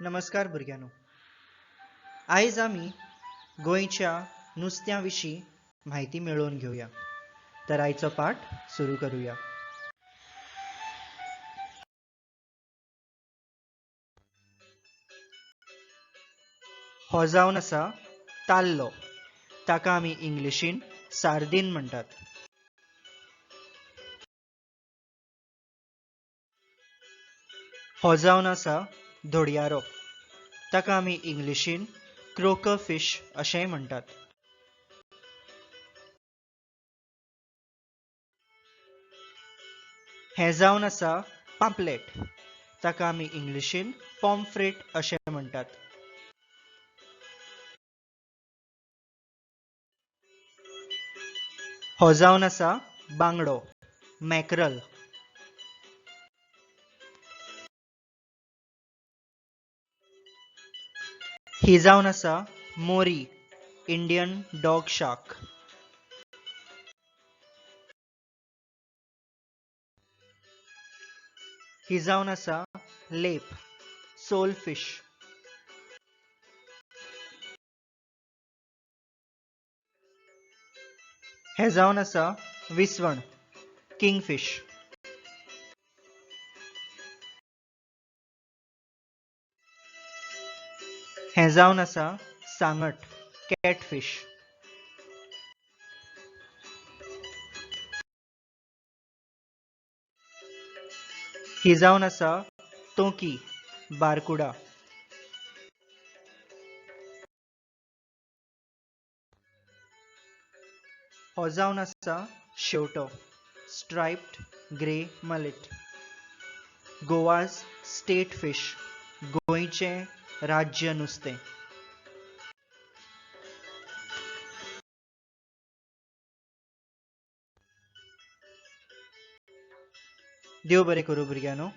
नमस्कार भुरग्यानो. आयज आमी गोंयच्या नुस्त्याविशीं म्हायती मेळोवन घेवया. तर आयचो पाठ सुरू करूया. हो जावन आसा ताल्लो. ताका आमी इंग्लिशीन सार्दीन म्हणटात. हो जावन आसा धोडयारो. ताका आमी इंग्लिशीन क्रोकर फिश अशेंय म्हणटात. हें जावन आसा पांपलेट. ताका आमी इंग्लिशीन पॉम्फ्रेट अशें म्हणटात. हो जावन आसा बांगडो, मॅक्रल. ही जावन आसा मोरी, इंडियन डॉग शार्क. ही जावन आसा लेप, सोल फिश. हें जावन आसा विसवण, किंगफिश. हें जावन आसा सांगट, कॅटफिश. ही जावन आसा तोकी, बारकुडा. हो जावन आसा शेवटो, striped grey mullet. Goa's state fish, गोंयचें राज्य नुस्तें. देव बरें करूं भुरग्यानो.